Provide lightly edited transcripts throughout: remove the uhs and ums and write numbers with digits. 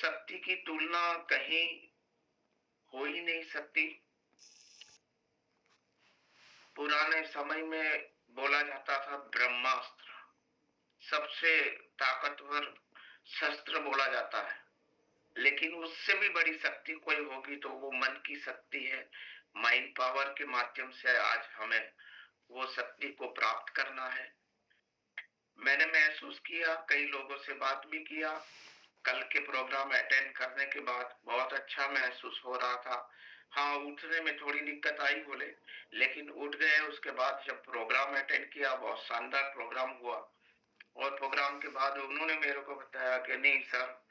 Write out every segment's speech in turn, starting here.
शक्ति की तुलना कहीं हो ही नहीं सकती। पुराने समय में बोला जाता था ब्रह्मास्त्र, सबसे ताकतवर शस्त्र बोला जाता है। लेकिन उससे भी बड़ी शक्ति कोई होगी तो वो मन की शक्ति है। माइंड पावर के माध्यम से आज हमें वो शक्ति को प्राप्त करना है। मैंने महसूस किया, कई लोगों से बात भी किया। कल के प्रोग्राम अटेंड करने के बाद बहुत अच्छा महसूस हो रहा था। हाँ, उठने में थोड़ी दिक्कत आई बोले, लेकिन उठ गए। उसके बाद जब प्रोग्राम अटेंड किया, बहुत शानदार प्रोग्राम हुआ। और प्रोग्राम के बाद उन्होंने मेरे को बताया कि नहीं सर,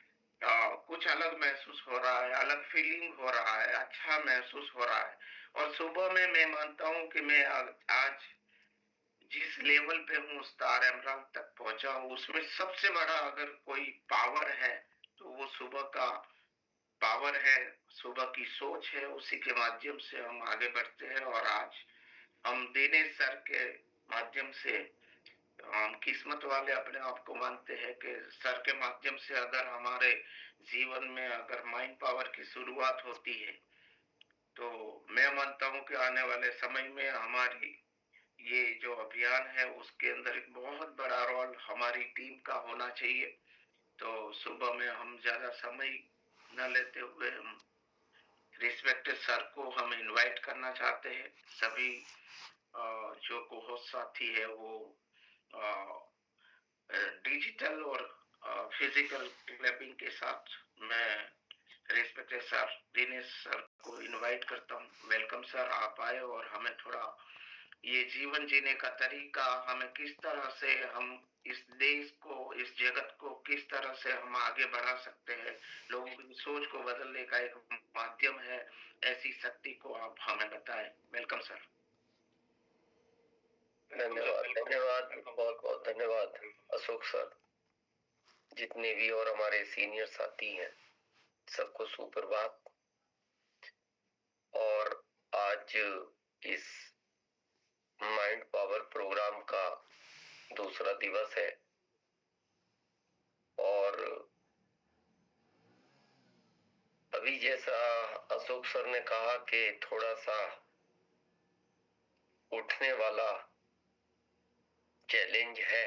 कुछ अलग महसूस हो रहा है, अलग फीलिंग हो रहा है, अच्छा महसूस हो रहा है। और सुबह में मैं मानता हूँ कि मैं आज जिस लेवल पे हूँ उस तारमराम तक पहुंचा हूँ, उसमें सबसे बड़ा अगर कोई पावर है तो वो सुबह का पावर है, सुबह की सोच है। उसी के माध्यम से हम आगे बढ़ते हैं। और आज हम दिनेश सर के माध्यम से हम किस्मत वाले अपने आप को मानते हैं कि सर के माध्यम से अगर हमारे जीवन में अगर माइंड पावर की शुरुआत होती है तो मैं मानता हूँ कि आने वाले समय में हमारी ये जो अभियान है उसके अंदर एक बहुत बड़ा रोल हमारी टीम का होना चाहिए। तो सुबह में हम ज्यादा समय न लेते हुए हम रिस्पेक्टेड सर को हम इनवाइट करना चाहते हैं। सभी जो कोहोस्ट साथी है वो डिजिटल और फिजिकल क्लैपिंग के साथ मैं रिस्पेक्टेड सर दिनेश सर को इनवाइट करता हूँ। वेलकम सर, आप आए और हमें थोड़ा ये जीवन जीने का तरीका, हमें किस तरह से हम इस देश को, इस जगत को किस तरह से हम आगे बढ़ा सकते हैं, लोगों की सोच को बदलने का एक माध्यम है, ऐसी शक्ति को आप हमें बताएं। Welcome sir. धन्यवाद, धन्यवाद, बहुत बहुत धन्यवाद अशोक सर। जितने भी और हमारे सीनियर साथी हैं सबको सुप्रभात। और आज इस माइंड पावर प्रोग्राम का दूसरा दिवस है और अभी जैसा अशोक सर ने कहा कि थोड़ा सा उठने वाला चैलेंज है।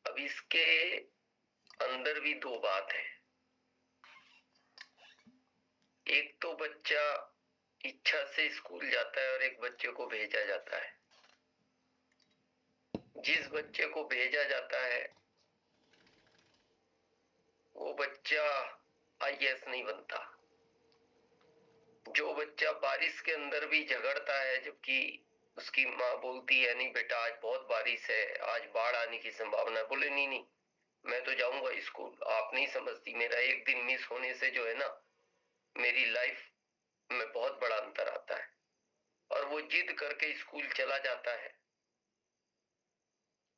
अब इसके अंदर भी दो बात है। एक तो बच्चा इच्छा से स्कूल जाता है और एक बच्चे को भेजा जाता है। जिस बच्चे को भेजा जाता है वो बच्चा आईएएस नहीं बनता। जो बच्चा बारिश के अंदर भी झगड़ता है जबकि उसकी माँ बोलती है नहीं बेटा आज बहुत बारिश है, आज बाढ़ आने की संभावना है, बोले नहीं नहीं मैं तो जाऊंगा स्कूल। आप नहीं समझती, मेरा एक दिन मिस होने से जो है ना मेरी लाइफ में बहुत बड़ा अंतर आता है। और वो जिद करके स्कूल चला जाता है,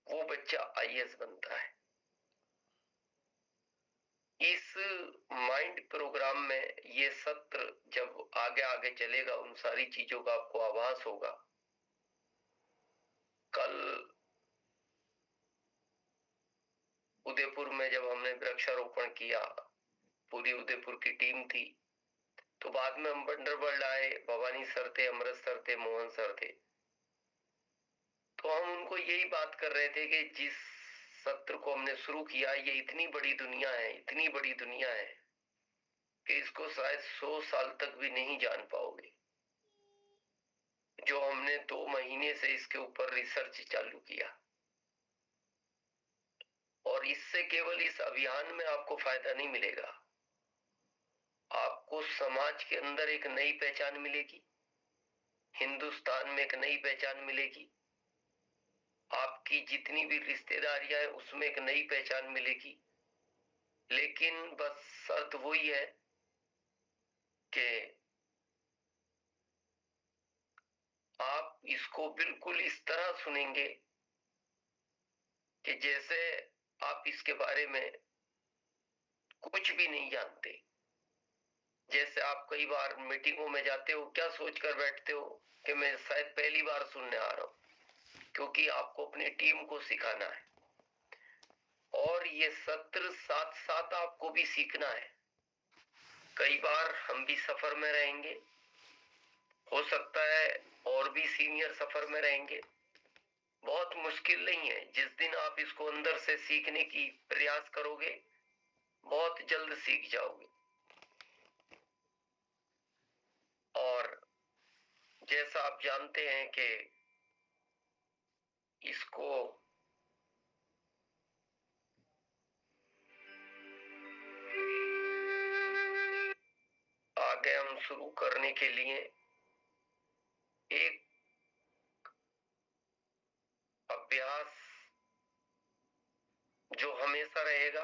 वो बच्चा आईएएस बनता है। इस माइंड प्रोग्राम में ये सत्र जब आगे आगे चलेगा उन सारी चीजों का आपको आभास होगा। कल उदयपुर में जब हमने वृक्षारोपण किया, पूरी उदयपुर की टीम थी, तो बाद में हम वंडरवर्ल्ड आए, भवानी सर थे, अमृत सर थे, मोहन सर थे। तो हम उनको यही बात कर रहे थे कि जिस सत्र को हमने शुरू किया ये इतनी बड़ी दुनिया है, इतनी बड़ी दुनिया है कि इसको शायद 100 साल तक भी नहीं जान पाओगे। जो हमने 2 महीने से इसके ऊपर रिसर्च चालू किया और इससे केवल इस अभियान में आपको फायदा नहीं मिलेगा, आपको समाज के अंदर एक नई पहचान मिलेगी, हिंदुस्तान में एक नई पहचान मिलेगी, आपकी जितनी भी रिश्तेदारियां हैं उसमें एक नई पहचान मिलेगी। लेकिन बस शर्त वही है कि आप इसको बिल्कुल इस तरह सुनेंगे कि जैसे आप इसके बारे में कुछ भी नहीं जानते। जैसे आप कई बार मीटिंगों में जाते हो, क्या सोचकर बैठते हो कि मैं शायद पहली बार सुनने आ रहा हूं, क्योंकि आपको अपनी टीम को सिखाना है। और ये सत्र साथ साथ आपको भी सीखना है। कई बार हम भी सफर में रहेंगे, हो सकता है और भी सीनियर सफर में रहेंगे। बहुत मुश्किल नहीं है। जिस दिन आप इसको अंदर से सीखने की प्रयास करोगे, बहुत जल्द सीख जाओगे। और जैसा आप जानते हैं कि इसको आगे हम शुरू करने के लिए एक अभ्यास जो हमेशा रहेगा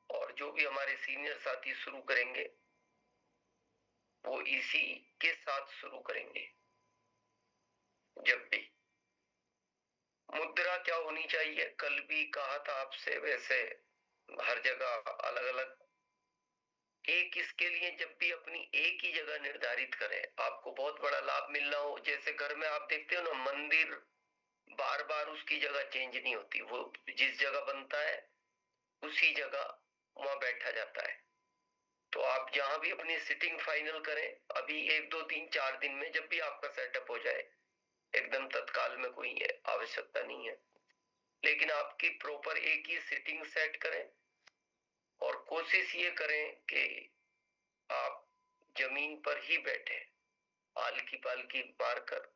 और जो भी हमारे सीनियर साथी शुरू करेंगे वो इसी के साथ शुरू करेंगे। जब भी मुद्रा क्या होनी चाहिए, कल भी कहा था आपसे, वैसे हर जगह अलग अलग। एक इसके लिए जब भी अपनी एक ही जगह निर्धारित करें, आपको बहुत बड़ा लाभ मिलना हो। जैसे घर में आप देखते हो ना, मंदिर बार बार उसकी जगह चेंज नहीं होती, वो जिस जगह बनता है उसी जगह वहां बैठा जाता है। तो आप जहां भी अपनी सिटिंग फाइनल करें, अभी 1 2 3 4 दिन में जब भी आपका सेटअप हो जाए, एकदम तत्काल में कोई आवश्यकता नहीं है, लेकिन आपकी प्रॉपर एक ही सिटिंग सेट करें और कोशिश ये करें कि आप जमीन पर ही बैठे, आलकी पालकी मारकर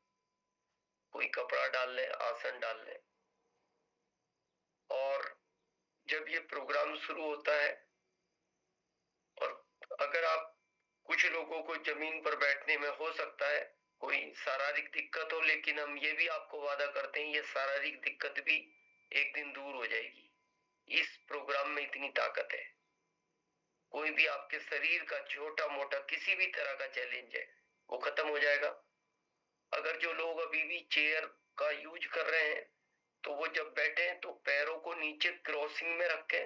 कोई कपड़ा डाल लें, आसन डाल लें। और जब ये प्रोग्राम शुरू होता है, और अगर आप कुछ लोगों को जमीन पर बैठने में हो सकता है कोई शारीरिक दिक्कत हो, लेकिन हम ये भी आपको वादा करते हैं ये शारीरिक दिक्कत भी एक दिन दूर हो जाएगी। इस प्रोग्राम में इतनी ताकत है। कोई भी आपके शरीर का छोटा मोटा किसी भी तरह का चैलेंज है वो खत्म हो जाएगा। अगर जो लोग अभी भी चेयर का यूज कर रहे हैं, तो वो जब बैठे तो पैरों को नीचे क्रॉसिंग में रखें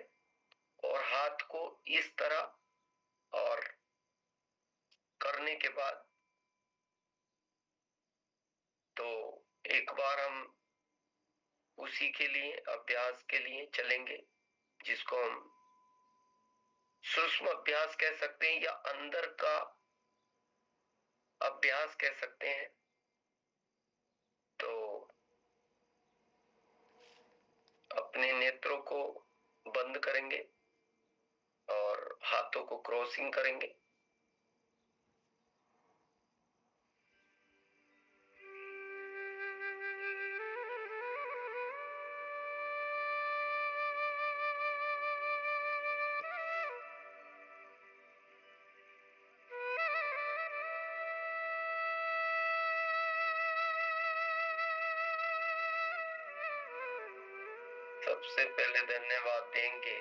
और हाथ को इस तरह, और करने के बाद तो एक बार हम उसी के लिए अभ्यास के लिए चलेंगे, जिसको हम सूक्ष्म अभ्यास कह सकते हैं या अंदर का अभ्यास कह सकते हैं। तो अपने नेत्रों को बंद करेंगे और हाथों को क्रॉसिंग करेंगे। सबसे पहले धन्यवाद देंगे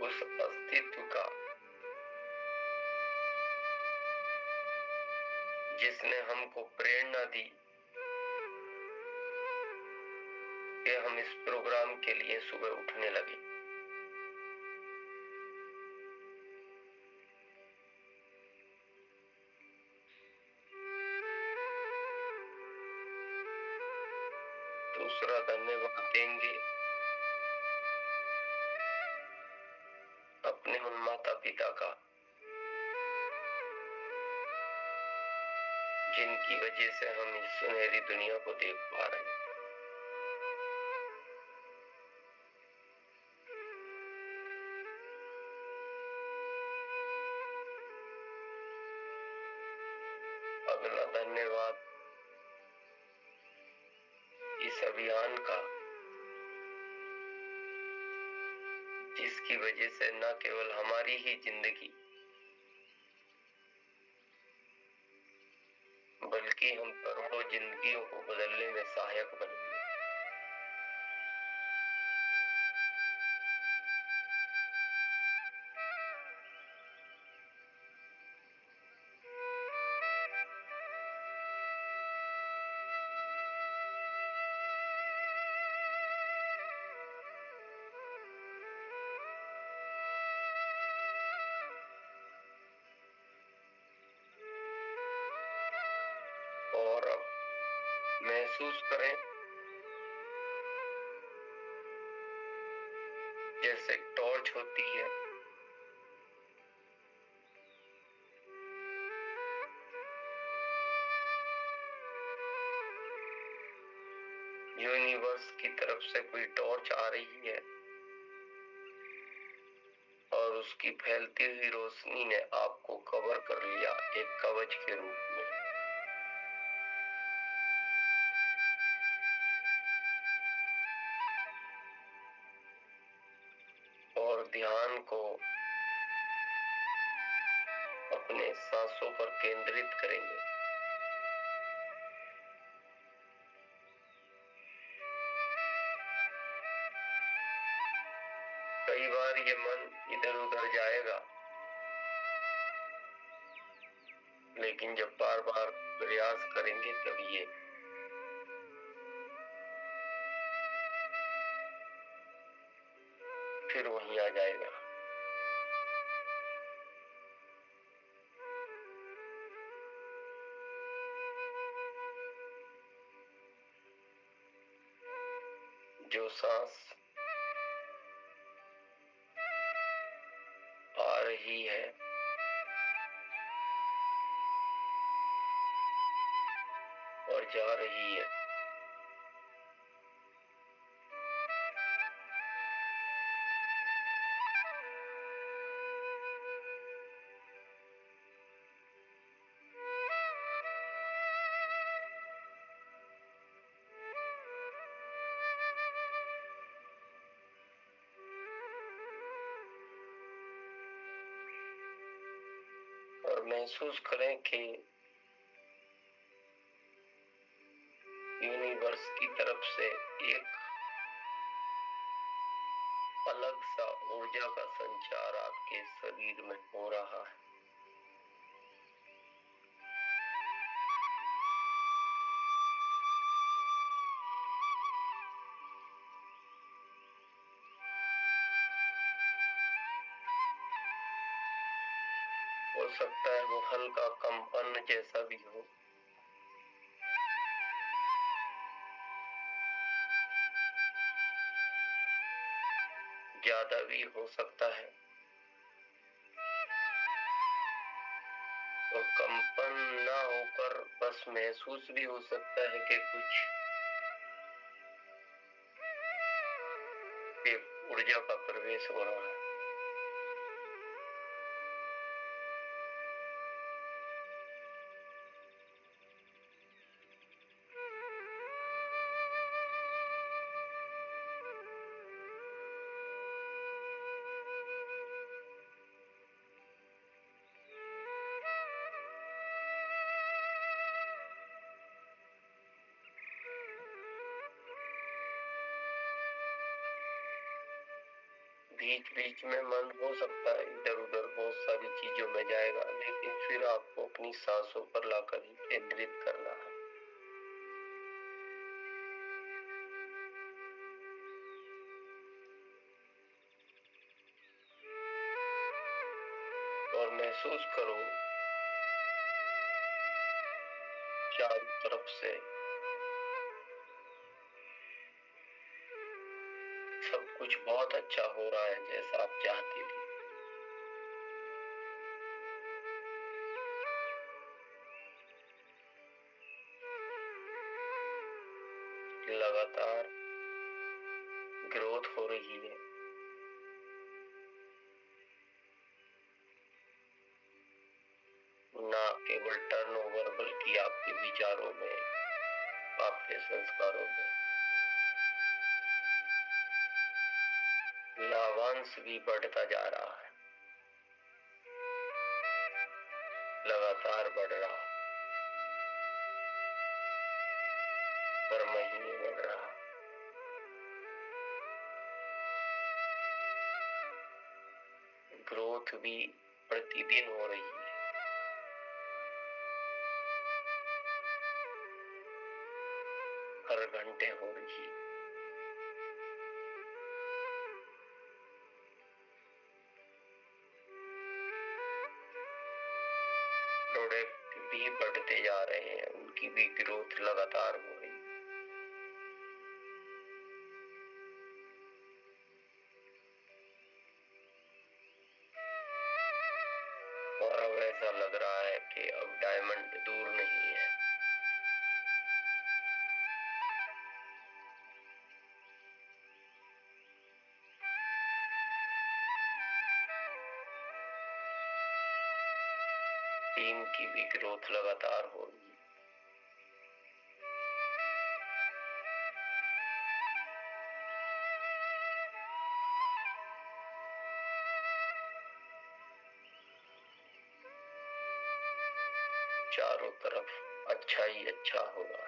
उस अस्तित्व का जिसने हमको प्रेरणा दी कि हम इस प्रोग्राम के लिए सुबह उठने लगे। दूसरा धन्यवाद देंगे अपने उन माता पिता का जिनकी वजह से हम इस सुनहरी दुनिया को देख पा रहे हैं। अगला धन्यवाद इस अभियान का जिसकी वजह से न केवल हमारी ही जिंदगी बल्कि हम करोड़ों जिंदगियों को बदलने में सहायक बनेंगे। और अब महसूस करें जैसे टॉर्च होती है, यूनिवर्स की तरफ से कोई टॉर्च आ रही है और उसकी फैलती हुई रोशनी ने आपको कवर कर लिया एक कवच के रूप में। और ध्यान को अपने सांसों पर केंद्रित करेंगे। कई बार ये मन इधर उधर जाएगा, लेकिन जब बार बार प्रयास करेंगे तब ये फिर वहीं आ जाएगा। जो सांस आ रही है और जा रही है, और महसूस करें कि यूनिवर्स की तरफ से एक अलग सा ऊर्जा का संचार आपके शरीर में हो रहा है। हो सकता है वो हल्का कंपन जैसा भी हो, ज्यादा भी हो सकता है। और कंपन ना होकर बस महसूस भी हो सकता है कि कुछ एक ऊर्जा का प्रवेश हो रहा है। बीच बीच में मन हो सकता है इधर उधर बहुत सारी चीजों में जाएगा, लेकिन फिर आपको अपनी सांसों पर लाकर ही केंद्रित करना है। और महसूस करो चारों तरफ से सब कुछ बहुत अच्छा हो रहा है जैसा आप चाहती थी। लगातार ग्रोथ हो रही है, ना केवल टर्नओवर बल्कि आपके विचारों में, आपके संस्कारों में लाभांश भी बढ़ता जा रहा है, लगातार बढ़ रहा, हर महीने बढ़ रहा। ग्रोथ भी प्रतिदिन हो रही है, हर घंटे हो रही है। प्रोडक्ट भी बढ़ते जा रहे हैं, उनकी भी ग्रोथ लगातार हो रही है। अब ऐसा लग रहा है कि अब डायमंड दूर नहीं है। टीम की भी ग्रोथ लगातार हो रही है। चारों तरफ अच्छा ही अच्छा होगा।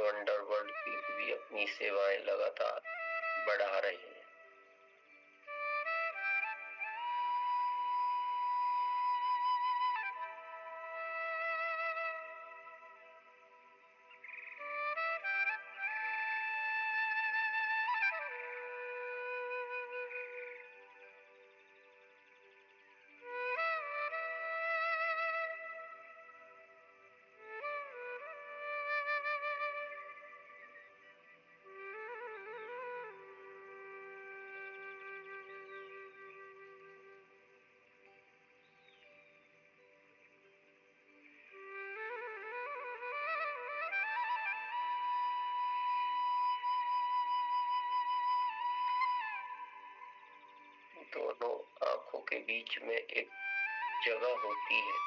अंडरवर्ल्ड भी अपनी सेवाएं लगातार बढ़ा रहे हैं। दोनों आंखों के बीच में एक जगह होती है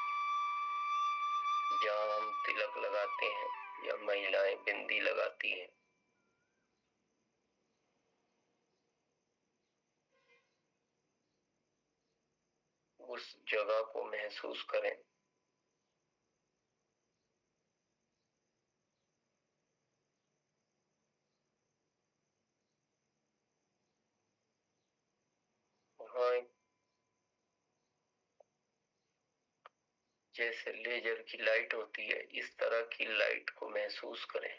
जहाँ हम तिलक लगाते हैं या महिलाएं बिंदी लगाती हैं। उस जगह को महसूस करें। वहाँ जैसे लेजर की लाइट होती है, इस तरह की लाइट को महसूस करें।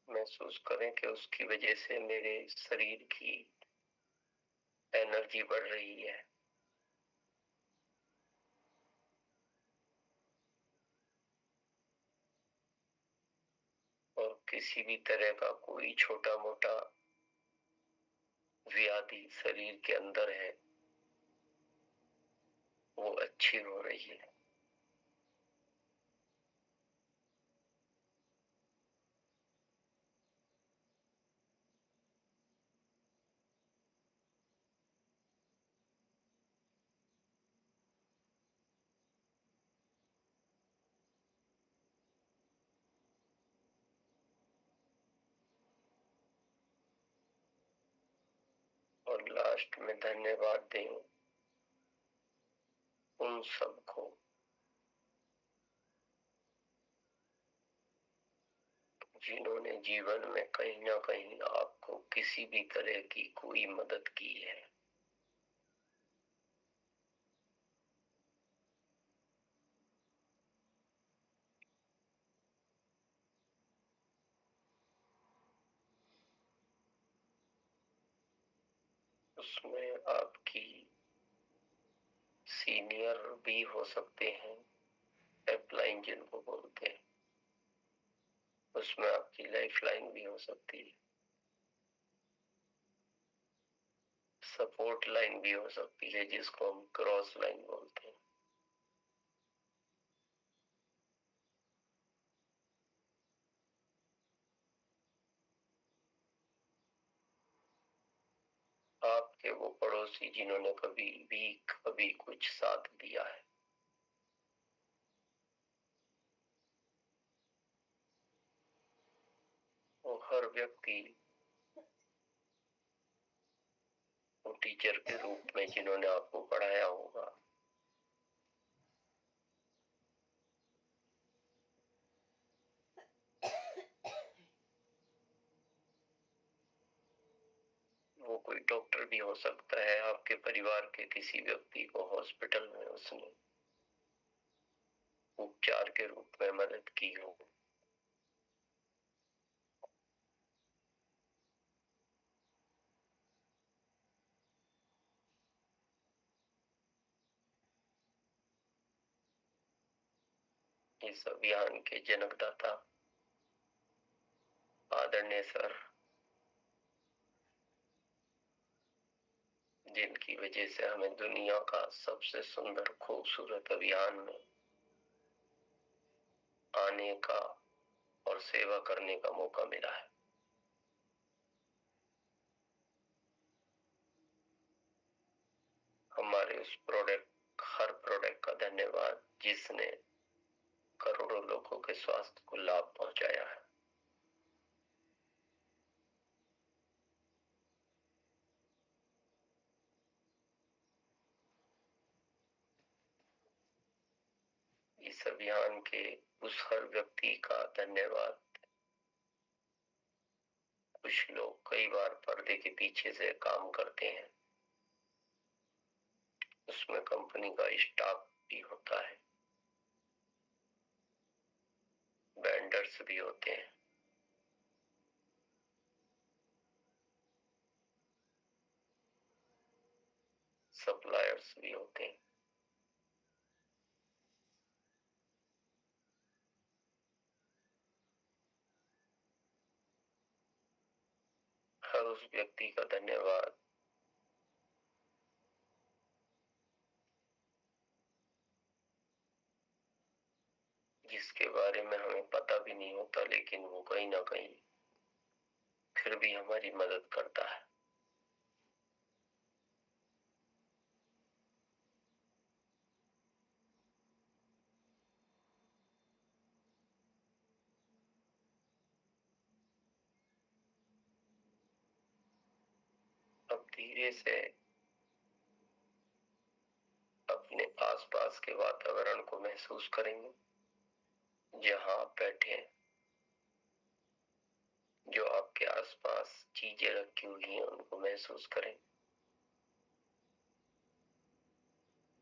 महसूस करें कि उसकी वजह से मेरे शरीर की एनर्जी बढ़ रही है और किसी भी तरह का कोई छोटा मोटा व्याधि शरीर के अंदर है वो अच्छी हो रही है। और लास्ट में धन्यवाद दें उन सबको जिन्होंने जीवन में कहीं ना कहीं आपको किसी भी तरह की कोई मदद की है। उसमें आपकी सीनियर भी हो सकते हैं, अपलाइन जिनको बोलते हैं। उसमें आपकी लाइफ लाइन भी हो सकती है, सपोर्ट लाइन भी हो सकती है जिसको हम क्रॉस लाइन बोलते हैं। आपके वो पड़ोसी जिन्होंने कभी कुछ साथ दिया है, वो हर व्यक्ति वो टीचर के रूप में जिन्होंने आपको पढ़ाया होगा, डॉक्टर भी हो सकता है, आपके परिवार के किसी व्यक्ति को हॉस्पिटल में उसने उपचार के रूप में मदद की हो। इस अभियान के जनकदाता आदरणीय सर, जिनकी वजह से हमें दुनिया का सबसे सुंदर खूबसूरत अभियान में आने का और सेवा करने का मौका मिला है। हमारे उस हर प्रोडक्ट का धन्यवाद जिसने करोड़ों लोगों के स्वास्थ्य को लाभ पहुंचाया है। इस अभियान के उस हर व्यक्ति का धन्यवाद। कुछ लोग कई बार पर्दे के पीछे से काम करते हैं, उसमें कंपनी का स्टाफ भी होता है, वेंडर्स भी होते हैं, सप्लायर्स भी होते हैं। हर उस व्यक्ति का धन्यवाद जिसके बारे में हमें पता भी नहीं होता, लेकिन वो कहीं ना कहीं फिर भी हमारी मदद करता है। अब धीरे से अपने आसपास के वातावरण को महसूस करेंगे, जहां आप बैठे हैं। जो आपके आसपास चीजें रखी हुई हैं उनको महसूस करें।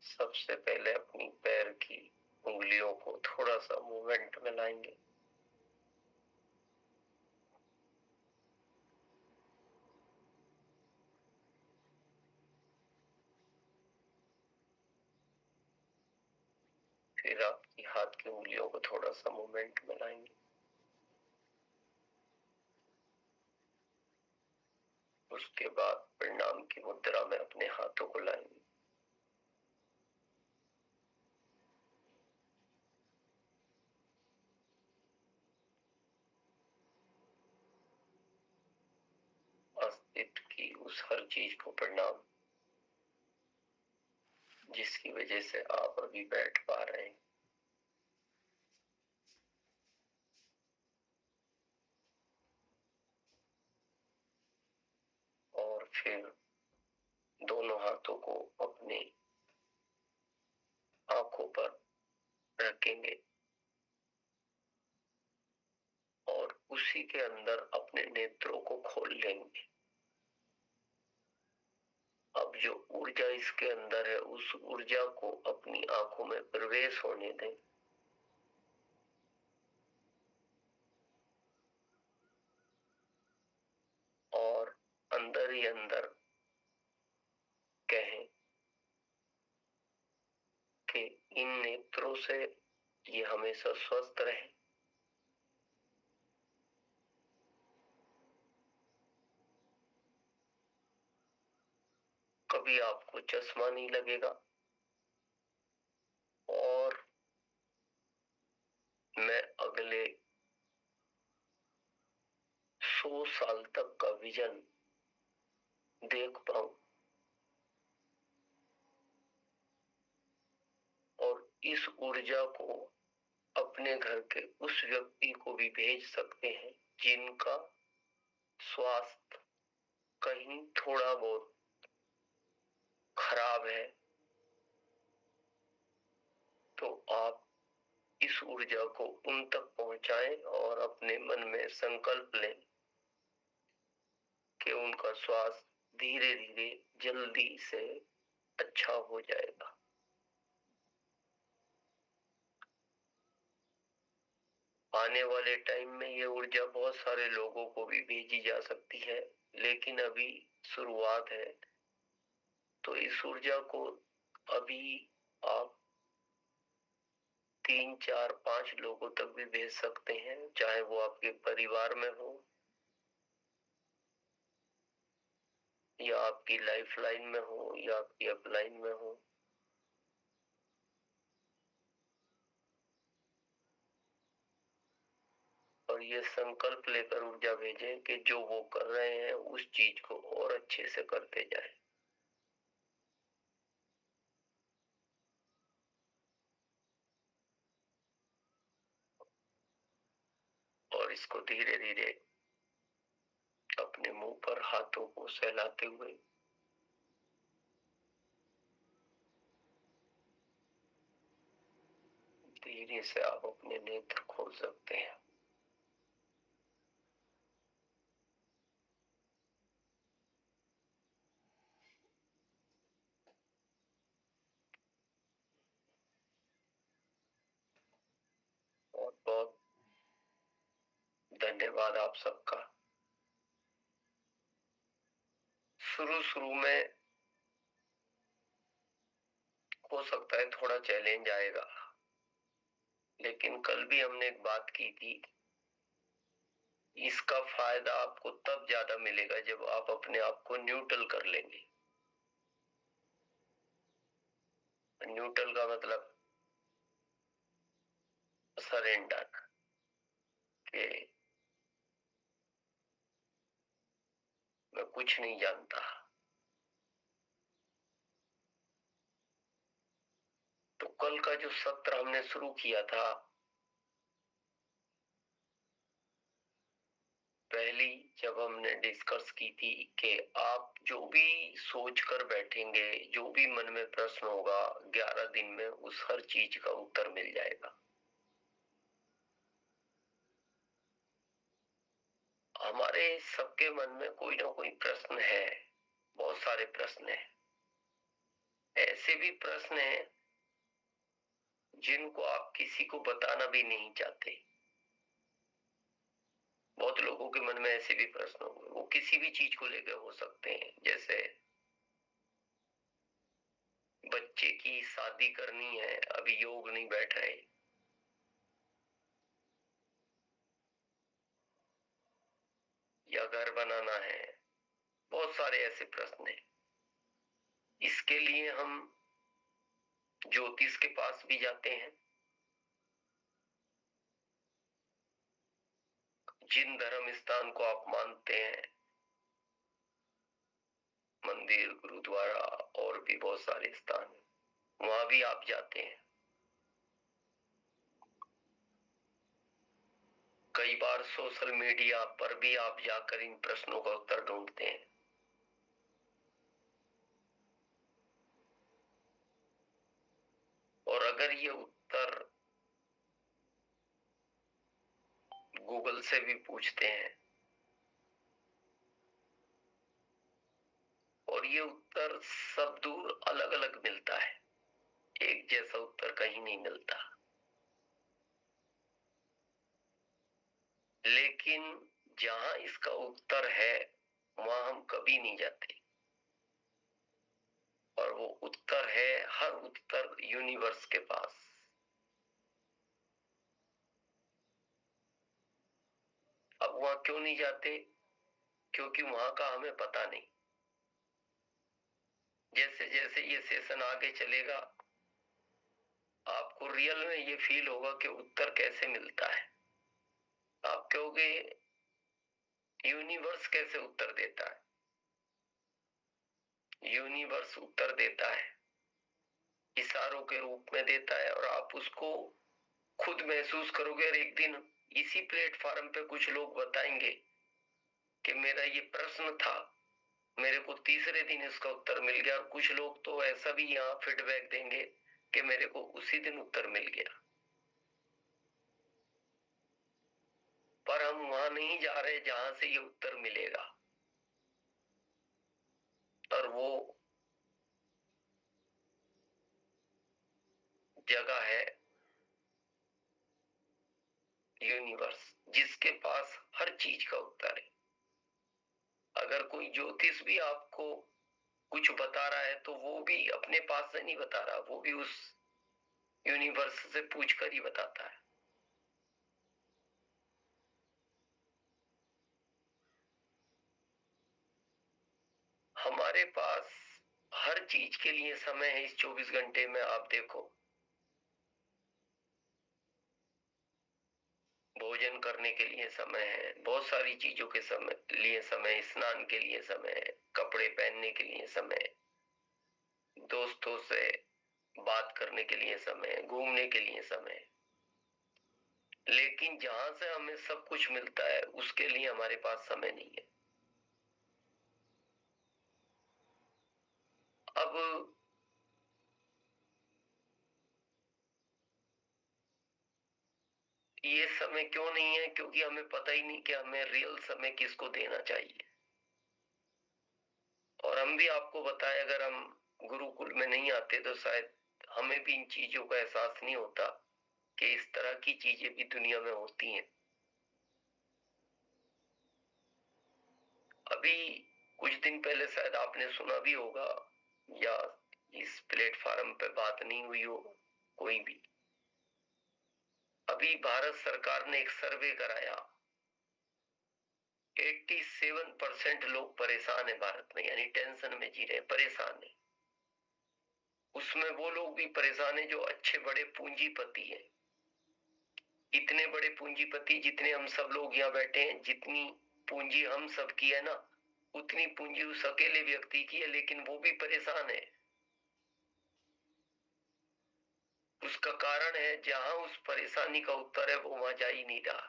सबसे पहले अपनी पैर की उंगलियों को थोड़ा सा मूवमेंट में लाएंगे। फिर आपकी हाथ की उंगलियों को थोड़ा सा मूवमेंट में लाएंगे। उसके बाद प्रणाम की मुद्रा में अपने हाथों को लाएंगे। अस्तित्व की उस हर चीज को प्रणाम जिसकी वजह से आप अभी बैठ पा रहे हैं। और फिर दोनों हाथों को अपने आंखों पर रखेंगे और उसी के अंदर अपने नेत्रों को खोल लेंगे। अब जो ऊर्जा इसके अंदर है उस ऊर्जा को अपनी आंखों में प्रवेश होने दें। और अंदर ही अंदर कहें कि इन नेत्रों से ये हमेशा स्वस्थ रहे। कभी आपको चश्मा नहीं लगेगा और मैं अगले 100 साल तक का विजन देख पाऊं और इस ऊर्जा को अपने घर के उस व्यक्ति को भी भेज सकते हैं जिनका स्वास्थ्य कहीं थोड़ा बहुत खराब है। तो आप इस ऊर्जा को उन तक पहुंचाएं और अपने मन में संकल्प लें कि उनका स्वास्थ्य धीरे धीरे जल्दी से अच्छा हो जाएगा। आने वाले टाइम में ये ऊर्जा बहुत सारे लोगों को भी भेजी जा सकती है, लेकिन अभी शुरुआत है। तो इस ऊर्जा को अभी आप 3, 4, 5 लोगों तक भी भेज सकते हैं, चाहे वो आपके परिवार में हो या आपकी लाइफ लाइन में हो या आपकी अपलाइन में हो। और ये संकल्प लेकर ऊर्जा भेजें कि जो वो कर रहे हैं उस चीज को और अच्छे से करते जाएं। और इसको धीरे धीरे अपने मुंह पर हाथों को सहलाते हुए धीरे से आप अपने नेत्र खोल सकते हैं। और बहुत धन्यवाद आप सबका। शुरू में हो सकता है थोड़ा चैलेंज आएगा, लेकिन कल भी हमने एक बात की थी, इसका फायदा आपको तब ज्यादा मिलेगा जब आप अपने आप को न्यूट्रल कर लेंगे। न्यूट्रल का मतलब सरेंडर, के मैं कुछ नहीं जानता। तो कल का जो सत्र हमने शुरू किया था, पहली जब हमने डिस्कस की थी कि आप जो भी सोच कर बैठेंगे, जो भी मन में प्रश्न होगा, 11 दिन में उस हर चीज का उत्तर मिल जाएगा। हमारे सबके मन में कोई ना कोई प्रश्न है, बहुत सारे प्रश्न हैं। ऐसे भी प्रश्न हैं जिनको आप किसी को बताना भी नहीं चाहते। बहुत लोगों के मन में ऐसे भी प्रश्न होंगे, वो किसी भी चीज को लेकर हो सकते हैं। जैसे बच्चे की शादी करनी है, अभी योग नहीं बैठ रहे, या घर बनाना है, बहुत सारे ऐसे प्रश्न हैं। इसके लिए हम ज्योतिष के पास भी जाते हैं। जिन धर्म स्थान को आप मानते हैं, मंदिर, गुरुद्वारा और भी बहुत सारे स्थान, वहां भी आप जाते हैं। कई बार सोशल मीडिया पर भी आप जाकर इन प्रश्नों का उत्तर ढूंढते हैं। और अगर ये उत्तर गूगल से भी पूछते हैं और ये उत्तर सब दूर अलग अलग मिलता है, एक जैसा उत्तर कहीं नहीं मिलता। लेकिन जहां इसका उत्तर है वहां हम कभी नहीं जाते, और वो उत्तर है, हर उत्तर यूनिवर्स के पास। अब वहां क्यों नहीं जाते? क्योंकि वहां का हमें पता नहीं। जैसे जैसे ये सेशन आगे चलेगा, आपको रियल में ये फील होगा कि उत्तर कैसे मिलता है। आप कहोगे यूनिवर्स कैसे उत्तर देता है? यूनिवर्स उत्तर देता है, इशारों के रूप में देता है, और आप उसको खुद महसूस करोगे। और एक दिन इसी प्लेटफॉर्म पे कुछ लोग बताएंगे कि मेरा ये प्रश्न था, मेरे को तीसरे दिन इसका उत्तर मिल गया। और कुछ लोग तो ऐसा भी यहाँ फीडबैक देंगे कि मेरे को उसी दिन उत्तर मिल गया। पर हम वहां नहीं जा रहे जहां से ये उत्तर मिलेगा। और वो जगह है यूनिवर्स, जिसके पास हर चीज का उत्तर है। अगर कोई ज्योतिष भी आपको कुछ बता रहा है तो वो भी अपने पास से नहीं बता रहा, वो भी उस यूनिवर्स से पूछकर ही बताता है। हमारे पास हर चीज के लिए समय है इस 24 घंटे में। आप देखो, भोजन करने के लिए समय है, बहुत सारी चीजों के लिए समय, स्नान के लिए समय है, कपड़े पहनने के लिए समय है, दोस्तों से बात करने के लिए समय है, घूमने के लिए समय है। लेकिन जहां से हमें सब कुछ मिलता है उसके लिए हमारे पास समय नहीं है। अब ये समय क्यों नहीं है? क्योंकि हमें पता ही नहीं कि हमें रियल समय किसको देना चाहिए। और हम भी आपको बताए, अगर हम गुरुकुल में नहीं आते तो शायद हमें भी इन चीजों का एहसास नहीं होता कि इस तरह की चीजें भी दुनिया में होती हैं। अभी कुछ दिन पहले शायद आपने सुना भी होगा, या इस प्लेटफॉर्म पे बात नहीं हुई हो कोई भी, अभी भारत सरकार ने एक सर्वे कराया, 87% लोग परेशान है भारत में, यानी टेंशन में जी रहे, परेशान है। उसमें वो लोग भी परेशान है जो अच्छे बड़े पूंजीपति हैं। इतने बड़े पूंजीपति जितने हम सब लोग यहाँ बैठे हैं, जितनी पूंजी हम सब की है ना, उतनी पूंजी उस अकेले व्यक्ति की है, लेकिन वो भी परेशान है। उसका कारण है जहां उस परेशानी का उत्तर है वो वहां जा ही नहीं रहा।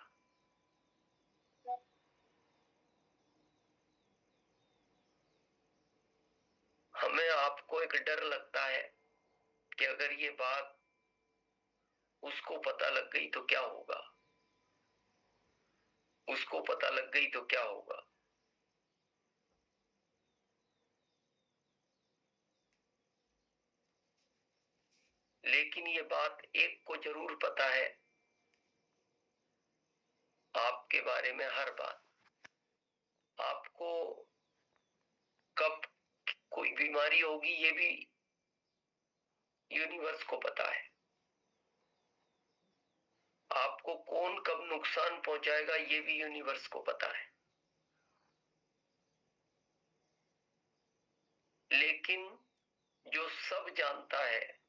हमें आपको एक डर लगता है कि अगर ये बात उसको पता लग गई तो क्या होगा, उसको पता लग गई तो क्या होगा। लेकिन ये बात एक को जरूर पता है, आपके बारे में हर बात, आपको कब कोई बीमारी होगी ये भी यूनिवर्स को पता है, आपको कौन कब नुकसान पहुंचाएगा ये भी यूनिवर्स को पता है। लेकिन जो सब जानता है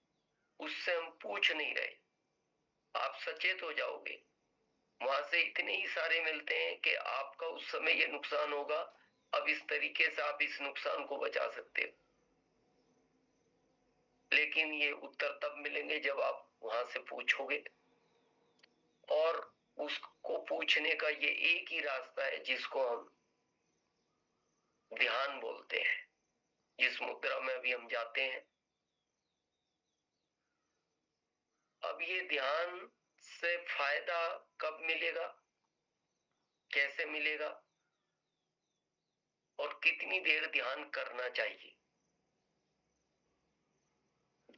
उससे हम पूछ नहीं रहे। आप सचेत हो जाओगे, वहां से इतने ही सारे मिलते हैं कि आपका उस समय ये नुकसान होगा, अब इस तरीके से आप इस नुकसान को बचा सकते हो। लेकिन ये उत्तर तब मिलेंगे जब आप वहां से पूछोगे, और उसको पूछने का ये एक ही रास्ता है जिसको हम ध्यान बोलते हैं, जिस मुद्रा में अभी हम जाते हैं। अब ये ध्यान से फायदा कब मिलेगा, कैसे मिलेगा, और कितनी देर ध्यान करना चाहिए?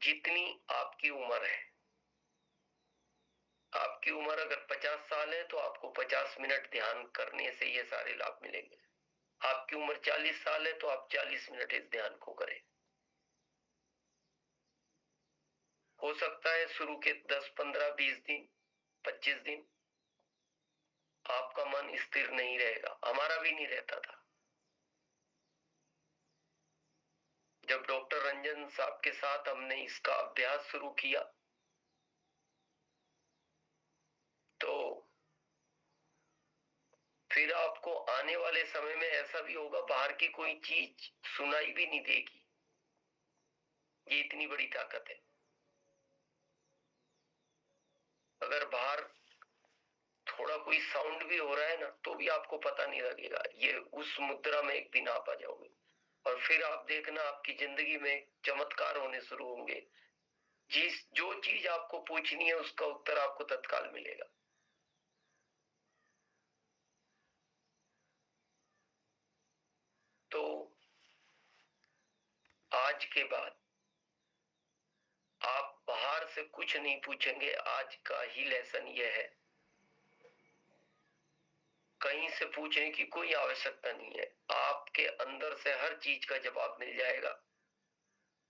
जितनी आपकी उम्र है, आपकी उम्र अगर 50 साल है तो आपको 50 मिनट ध्यान करने से ये सारे लाभ मिलेंगे। आपकी उम्र 40 साल है तो आप 40 मिनट इस ध्यान को करें। हो सकता है शुरू के 10, 15, 20 दिन, 25 दिन आपका मन स्थिर नहीं रहेगा, हमारा भी नहीं रहता था। जब डॉक्टर रंजन साहब के साथ हमने इसका अभ्यास शुरू किया तो फिर आपको आने वाले समय में ऐसा भी होगा, बाहर की कोई चीज सुनाई भी नहीं देगी। ये इतनी बड़ी ताकत है। अगर बाहर थोड़ा कोई साउंड भी हो रहा है ना तो भी आपको पता नहीं लगेगा। ये उस मुद्रा में एक दिन आप आ जाओगे और फिर आप देखना आपकी जिंदगी में चमत्कार होने शुरू होंगे। जो चीज आपको पूछनी है उसका उत्तर आपको तत्काल मिलेगा। तो आज के बाद आप बाहर से कुछ नहीं पूछेंगे। आज का ही लेसन यह है, कहीं से पूछने की कोई आवश्यकता नहीं है। आपके अंदर से हर चीज का जवाब मिल जाएगा।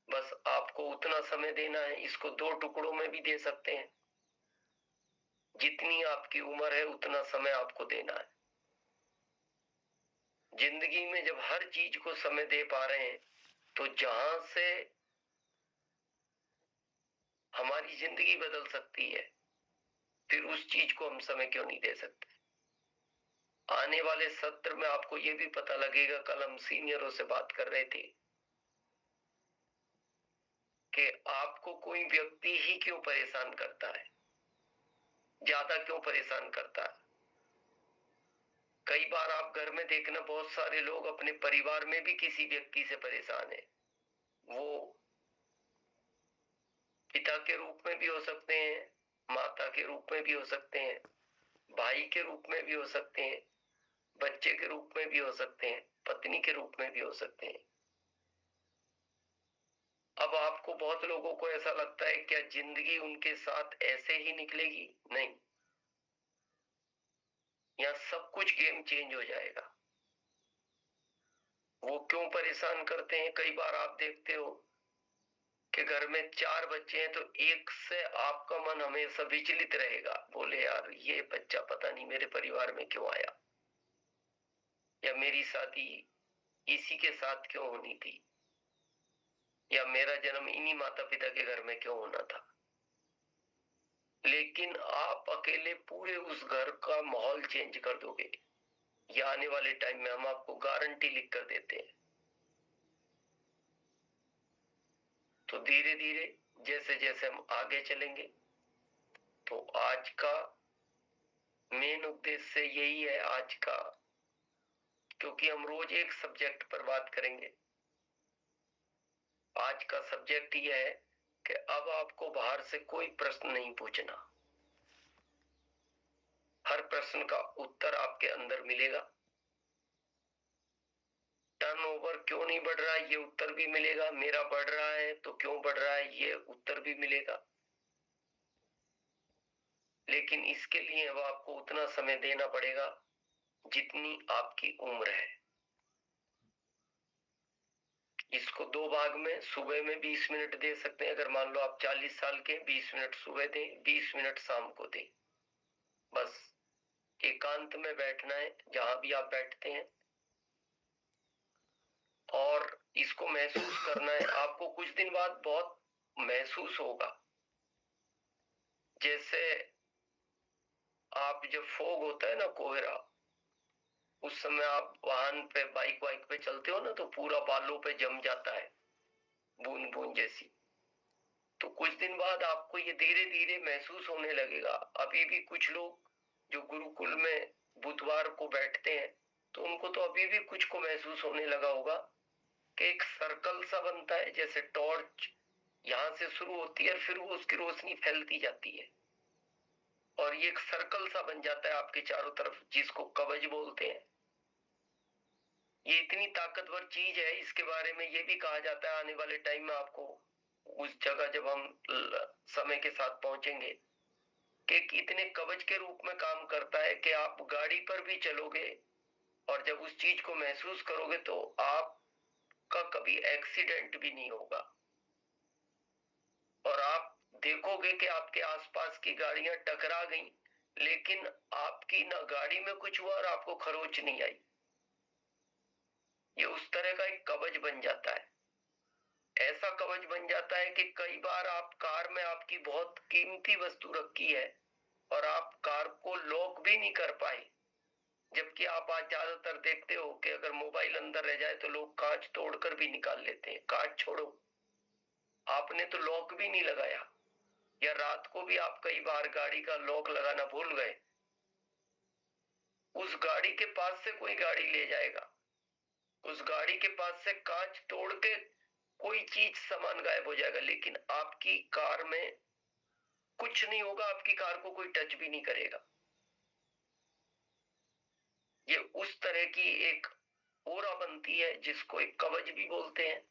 बस आपको उतना समय देना है। इसको 2 टुकड़ों में भी दे सकते हैं। जितनी आपकी उम्र है उतना समय आपको देना है। जिंदगी में जब हर चीज को समय दे पा रहे हैं तो जहां से हमारी जिंदगी बदल सकती है, फिर उस चीज को हम समय क्यों नहीं दे सकते। आने वाले सत्र में आपको यह भी पता लगेगा। कल हम सीनियरों से बात कर रहे थे कि आपको कोई व्यक्ति ही क्यों परेशान करता है, ज्यादा क्यों परेशान करता है। कई बार आप घर में देखना, बहुत सारे लोग अपने परिवार में भी किसी व्यक्ति से परेशान है। वो पिता के रूप में भी हो सकते हैं, माता के रूप में भी हो सकते हैं, भाई के रूप में भी हो सकते हैं, बच्चे के रूप में भी हो सकते हैं, पत्नी के रूप में भी हो सकते हैं। अब आपको बहुत लोगों को ऐसा लगता है क्या जिंदगी उनके साथ ऐसे ही निकलेगी? नहीं, यहाँ सब कुछ गेम चेंज हो जाएगा। वो क्यों परेशान करते हैं? कई बार आप देखते हो कि घर में 4 बच्चे हैं तो एक से आपका मन हमेशा विचलित रहेगा। बोले यार ये बच्चा पता नहीं मेरे परिवार में क्यों आया, या मेरी शादी इसी के साथ क्यों होनी थी, या मेरा जन्म इन्हीं माता पिता के घर में क्यों होना था। लेकिन आप अकेले पूरे उस घर का माहौल चेंज कर दोगे। ये आने वाले टाइम में हम आपको गारंटी लिख कर देते हैं। तो धीरे धीरे जैसे जैसे हम आगे चलेंगे, तो आज का मेन उद्देश्य यही है आज का, क्योंकि हम रोज एक सब्जेक्ट पर बात करेंगे। आज का सब्जेक्ट यह है कि अब आपको बाहर से कोई प्रश्न नहीं पूछना। हर प्रश्न का उत्तर आपके अंदर मिलेगा। टर्नओवर क्यों नहीं बढ़ रहा है, ये उत्तर भी मिलेगा। मेरा बढ़ रहा है तो क्यों बढ़ रहा है, ये उत्तर भी मिलेगा। लेकिन इसके लिए अब आपको उतना समय देना पड़ेगा जितनी आपकी उम्र है। इसको 2 भाग में, सुबह में 20 मिनट दे सकते हैं। अगर मान लो आप 40 साल के, 20 मिनट सुबह दें, 20 मिनट शाम को दें। बस एकांत में बैठना है जहां भी आप बैठते हैं, और इसको महसूस करना है। आपको कुछ दिन बाद बहुत महसूस होगा, जैसे आप जब फॉग होता है ना, कोहरा, उस समय आप वाहन पे बाइक वाइक पे चलते हो ना, तो पूरा बालों पे जम जाता है, बूंद बूंद जैसी। तो कुछ दिन बाद आपको ये धीरे धीरे महसूस होने लगेगा। अभी भी कुछ लोग जो गुरुकुल में बुधवार को बैठते हैं, तो उनको तो अभी भी कुछ को महसूस होने लगा होगा कि एक सर्कल सा बनता है, जैसे टॉर्च यहां से शुरू होती है, फिर वो उसकी रोशनी फैलती जाती है, और ये एक सर्कल सा बन जाता है आपके चारों तरफ, जिसको कवच बोलते हैं। ये इतनी ताकतवर चीज है, इसके बारे में ये भी कहा जाता है आने वाले टाइम में आपको उस जगह जब हम समय के साथ पहुंचेंगे कि इतने कवच के रूप में काम करता है कि आप गाड़ी पर भी चलोगे और जब उस चीज को महसूस करोगे तो आपका कभी एक्सीडेंट भी नहीं होगा। और आप देखोगे कि आपके आसपास की गाड़ियां टकरा गई, लेकिन आपकी ना गाड़ी में कुछ हुआ और आपको खरोच नहीं आई। ये उस तरह का एक कवच बन जाता है। ऐसा कवच बन जाता है कि कई बार आप कार में आपकी बहुत कीमती वस्तु रखी है और आप कार को लॉक भी नहीं कर पाए, जबकि आप आज ज्यादातर देखते हो कि अगर मोबाइल अंदर रह जाए तो लोग कांच तोड़कर भी निकाल लेते हैं। कांच छोड़ो, आपने तो लॉक भी नहीं लगाया, या रात को भी आप कई बार गाड़ी का लॉक लगाना भूल गए। उस गाड़ी के पास से कोई गाड़ी ले जाएगा, उस गाड़ी के पास से कांच तोड़ के कोई चीज सामान गायब हो जाएगा, लेकिन आपकी कार में कुछ नहीं होगा, आपकी कार को कोई टच भी नहीं करेगा। ये उस तरह की एक ओरा बनती है जिसको एक कवच भी बोलते हैं।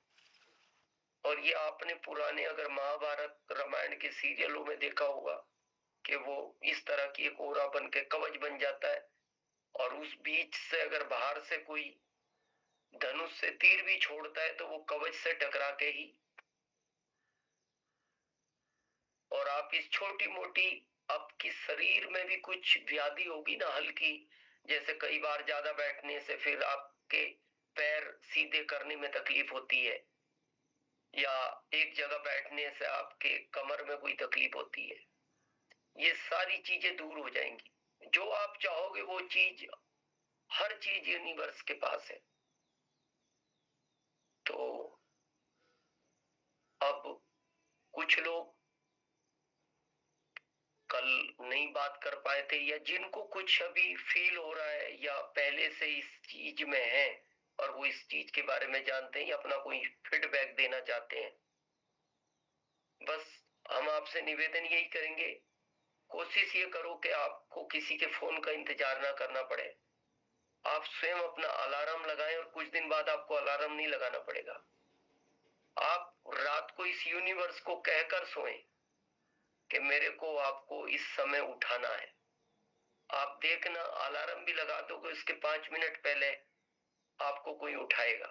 और ये आपने पुराने अगर महाभारत रामायण के सीरियलों में देखा होगा कि वो इस तरह की एक ओरा बन के कवच बन जाता है, और उस बीच से अगर बाहर से कोई धनुष से तीर भी छोड़ता है तो वो कवच से टकरा के ही, और आप इस छोटी मोटी आपकी शरीर में भी कुछ व्याधि होगी ना हल्की, जैसे कई बार ज्यादा बैठने से फिर आपके पैर सीधे करने में तकलीफ होती है, या एक जगह बैठने से आपके कमर में कोई तकलीफ होती है, ये सारी चीजें दूर हो जाएंगी। जो आप चाहोगे वो चीज, हर चीज यूनिवर्स के पास है। तो अब कुछ लोग कल नहीं बात कर पाए थे, या जिनको कुछ अभी फील हो रहा है या पहले से इस चीज में है और वो इस चीज के बारे में जानते हैं या अपना कोई फीडबैक देना चाहते हैं, बस हम आपसे निवेदन यही करेंगे, कोशिश ये करो कि आपको किसी के फोन का इंतजार ना करना पड़े। आप स्वयं अपना अलार्म लगाएं और कुछ दिन बाद आपको अलार्म नहीं लगाना पड़ेगा। आप रात को इस यूनिवर्स को कहकर सोएं कि मेरे को आपको इस समय उठाना है। आप देखना अलार्म भी लगा दोगे, उसके 5 मिनट पहले आपको कोई उठाएगा।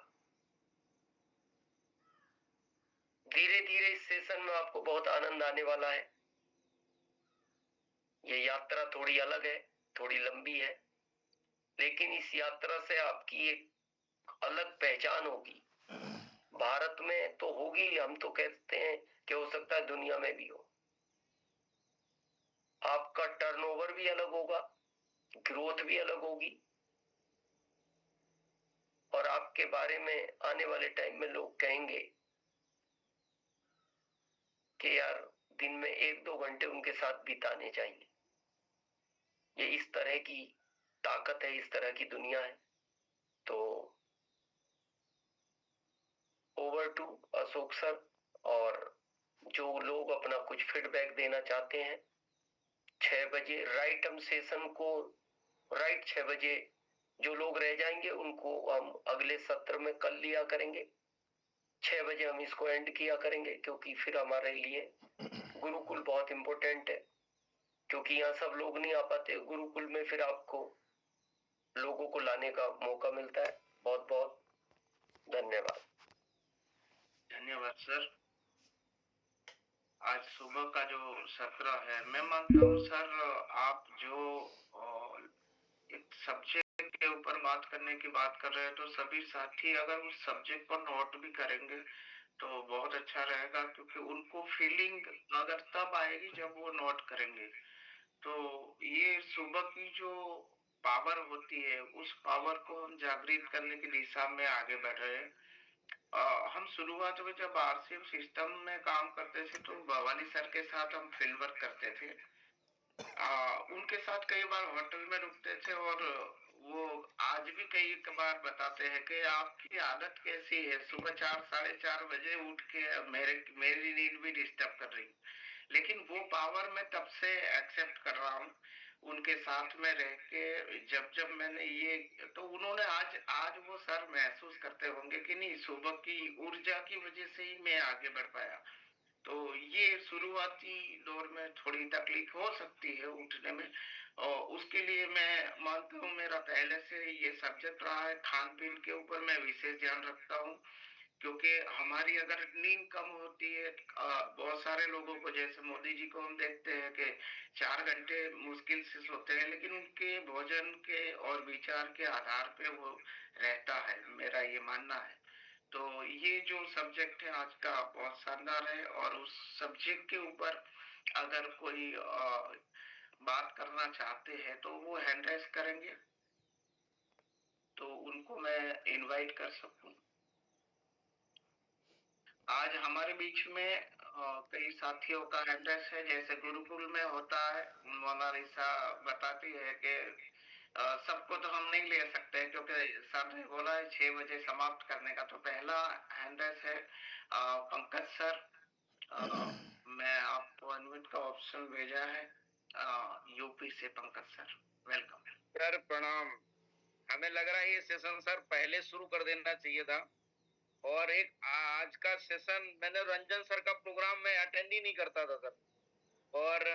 धीरे धीरे इस सेशन में आपको बहुत आनंद आने वाला है। ये यात्रा थोड़ी अलग है, थोड़ी लंबी है, लेकिन इस यात्रा से आपकी एक अलग पहचान होगी। भारत में तो होगी, हम तो कहते हैं कि हो सकता है दुनिया में भी हो। आपका टर्नओवर भी अलग होगा, ग्रोथ भी अलग होगी, और आपके बारे में आने वाले टाइम में लोग कहेंगे कि यार दिन में 1-2 घंटे उनके साथ बिताने चाहिए। ये इस तरह की ताकत है, इस तरह की दुनिया है। तो ओवर टू अशोक सर, और जो लोग अपना कुछ फीडबैक देना चाहते हैं, 6 बजे राइट हम सेशन को, राइट 6 बजे जो लोग रह जाएंगे उनको हम अगले सत्र में कल लिया करेंगे। 6 बजे हम इसको एंड किया करेंगे, क्योंकि फिर हमारे लिए गुरुकुल बहुत इंपॉर्टेंट है, क्योंकि यहाँ सब लोग नहीं आ पाते। गुरुकुल में फिर आपको लोगों को लाने का मौका मिलता है। बहुत बहुत धन्यवाद। धन्यवाद सर। आज सुबह का जो सत्र है, मैं मानता हूँ सर, आप जो एक सब्जेक्ट के ऊपर बात करने की बात कर रहे हैं, तो सभी साथी अगर उस सब्जेक्ट को नोट भी करेंगे तो बहुत अच्छा रहेगा, क्योंकि उनको फीलिंग अगर तब आएगी जब वो नोट करेंगे। तो ये सुबह की जो पावर होती है, उस पावर को हम जागृत करने की दिशा में आगे बढ़ रहे हैं। हम शुरुआत में जब आरसीएम सिस्टम में काम करते थे तो भवानी सर के साथ हम फील्ड वर्क करते थे। उनके साथ कई बार होटल में रुकते थे, और वो आज भी कई बार बताते हैं कि आपकी आदत कैसी है, सुबह 4-4:30 बजे उठ के मेरी नींद भी डिस्टर्ब कर रही। लेकिन वो पावर मैं तब से एक्सेप्ट कर रहा हूँ उनके साथ में रह के। जब जब मैंने ये, तो उन्होंने आज आज वो सर महसूस करते होंगे कि नहीं, सुबह की ऊर्जा की वजह से ही मैं आगे बढ़ पाया। तो ये शुरुआती दौर में थोड़ी तकलीफ हो सकती है उठने में, और उसके लिए मैं मानता हूँ मेरा पहले से ये सब्जेक्ट रहा है। खान पीन के ऊपर मैं विशेष ध्यान रखता हूँ, क्योंकि हमारी अगर नींद कम होती है, बहुत सारे लोगों को, जैसे मोदी जी को हम देखते हैं कि 4 घंटे मुश्किल से सोते हैं, लेकिन उनके भोजन के और विचार के आधार पे वो रहता है, मेरा ये मानना है। तो ये जो सब्जेक्ट है आज का बहुत शानदार है, और उस सब्जेक्ट के ऊपर अगर कोई बात करना चाहते हैं तो वो हैंड रेस करेंगे, तो उनको मैं इनवाइट कर सकूं। आज हमारे बीच में कई साथियों का एड्रेस है, जैसे गुरुकुल में होता है। मोनालिसा बताती है कि सबको तो हम नहीं ले सकते, क्योंकि सर ने बोला है 6 बजे समाप्त करने का। तो पहला एड्रेस है पंकज सर। मैं आपको अनम्यूट का ऑप्शन भेजा है, यूपी से पंकज सर, वेलकम। सर प्रणाम। हमें लग रहा है ये सेशन सर पहले शुरू कर देना चाहिए था, और एक आज का सेशन मैंने रंजन सर का प्रोग्राम में अटेंड ही नहीं करता था सर। और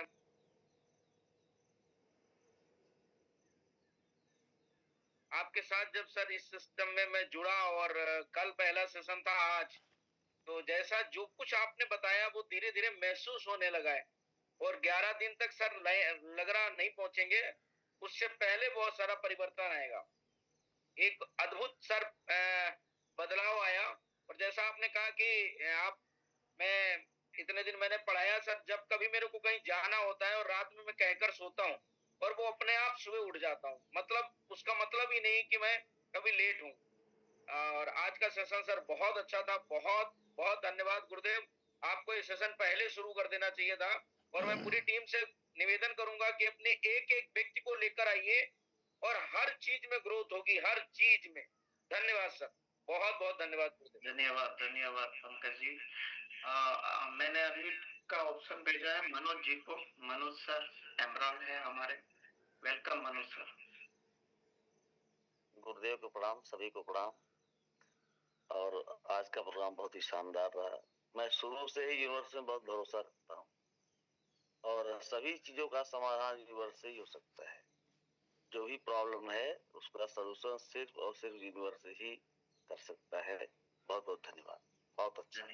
आपके साथ जब सर इस सिस्टम में मैं जुड़ा और कल पहला सेशन था आज, तो जैसा जो कुछ आपने बताया वो धीरे धीरे महसूस होने लगा है। और 11 दिन तक सर लग रहा नहीं पहुंचेंगे, उससे पहले बहुत सारा परिवर्तन आएगा। एक अद्भुत सर बदलाव आया। और जैसा आपने कहा कि आप मैं इतने दिन मैंने पढ़ाया सर, जब कभी मेरे को कहीं जाना होता है और रात में मैं कहकर सोता हूँ और वो अपने आप सुबह उठ जाता हूँ, मतलब उसका मतलब ही नहीं कि मैं कभी लेट हूँ। और आज का सेशन सर बहुत अच्छा था। बहुत बहुत धन्यवाद गुरुदेव। आपको ये सेशन पहले शुरू कर देना चाहिए था। और मैं पूरी टीम से निवेदन करूंगा कि अपने एक एक व्यक्ति को लेकर आइए और हर चीज में ग्रोथ होगी, हर चीज में। धन्यवाद सर, बहुत बहुत धन्यवाद गुरुदेव। धन्यवाद धन्यवाद पंकज जी। मैंने अभी का ऑप्शन भेजा है मनोज जी को। मनोज सर एमरान है हमारे। Welcome Manoj sir. गुरुदेव को प्रणाम, सभी को प्रणाम। और आज का प्रोग्राम बहुत ही शानदार रहा। मैं शुरू से ही यूनिवर्स में बहुत भरोसा रखता हूँ और सभी चीजों का समाधान यूनिवर्स से ही हो सकता है। जो भी प्रॉब्लम है उसका सलूशन सिर्फ और सिर्फ यूनिवर्स ही कर सकता है। बहुत बहुत धन्यवाद। बहुत अच्छा।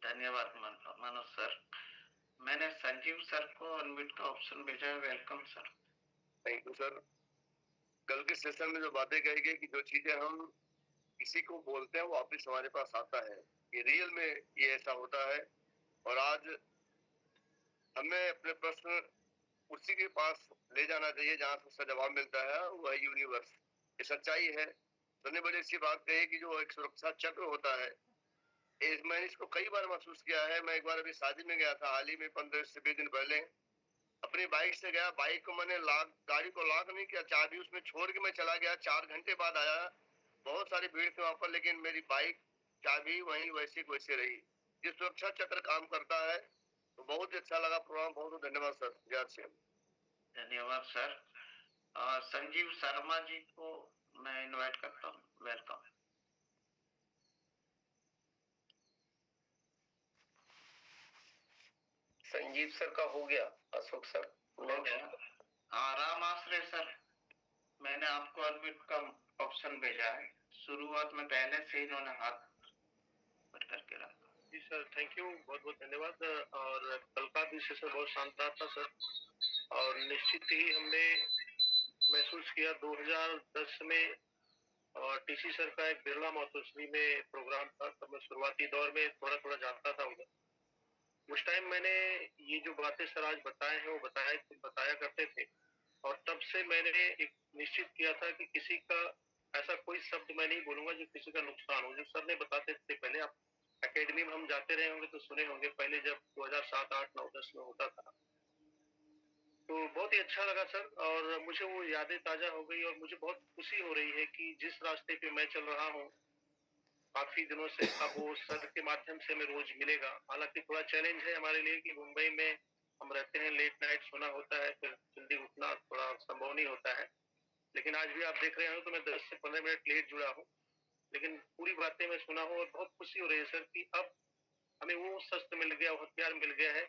धन्यवाद मनोज सर। मैंने संजीव सर को अनम्यूट का ऑप्शन भेजा है। Welcome sir. Thank you sir. कल के सेशन में जो बातें कही गई कि जो चीजें हम किसी को बोलते हैं वो वापस हमारे पास आता है, ये रियल में ये ऐसा होता है। और आज हमें अपने प्रश्न उसी के पास ले जाना चाहिए जहाँ से उसका जवाब मिलता है, वह यूनिवर्स। ये सच्चाई है। मैंने बड़ी अच्छी बात कही कि जो एक सुरक्षा चक्र होता है, मैंने इसको कई बार महसूस किया है। मैं एक बार अभी शादी में गया था, हाल ही में 15 से 20 दिन पहले। अपनी बाइक से गया, बाइक को मैंने गाड़ी को लॉक नहीं किया, चाबी उसमें छोड़ के मैं चला गया। 4 घंटे बाद आया, बहुत सारी भीड़ थी वहां पर, लेकिन मेरी बाइक चाबी वहीं वैसी को वैसे रही। ये सुरक्षा चक्र काम करता है। तो बहुत अच्छा लगा प्रोग्राम। बहुत बहुत धन्यवाद सर। जय श्री राम। धन्यवाद सर। संजीव शर्मा जी को मैं इनवाइट करता हूँ। वेलकम। संजीव सर का हो गया, अशोक सर हो गया। हाँ राम आश्रय सर, मैंने आपको अनम्यूट का ऑप्शन भेजा है। शुरुआत में पहले से इन्होंने हाथ ऊपर करके रखा। जी सर, थैंक यू, बहुत बहुत धन्यवाद। और कल का भी सेशन बहुत शानदार था सर। और निश्चित ही हमने महसूस किया 2010 में और टीसी सर का एक बिरला मातोश्री में प्रोग्राम था, तब मैं शुरुआती दौर में थोड़ा थोड़ा जानता था उधर। उस टाइम मैंने ये जो बातें सर आज बताए हैं वो बताया करते थे। और तब से मैंने एक निश्चित किया था कि किसी का ऐसा कोई शब्द मैं नहीं बोलूंगा जो किसी का नुकसान हो। जो सर ने बताते थे पहले, आप एकेडमी में हम जाते रहे होंगे तो सुने होंगे, पहले जब 2007, 8, 9, 10 में होता था। तो बहुत ही अच्छा लगा सर, और मुझे वो यादें ताजा हो गई और मुझे बहुत खुशी हो रही है कि जिस रास्ते पे मैं चल रहा हूँ काफी दिनों से, अब वो सर के माध्यम से हमें रोज मिलेगा। हालांकि थोड़ा चैलेंज है हमारे लिए कि मुंबई में हम रहते हैं, लेट नाइट सोना होता है, फिर जल्दी उठना थोड़ा संभव नहीं होता है। लेकिन आज भी आप देख रहे हो तो मैं 10 से 15 मिनट लेट जुड़ा हूँ, लेकिन पूरी बातें मैं सुना हूँ और बहुत खुशी हो रही है सर कि अब हमें वो शस्त्र मिल गया, वो हथियार मिल गया है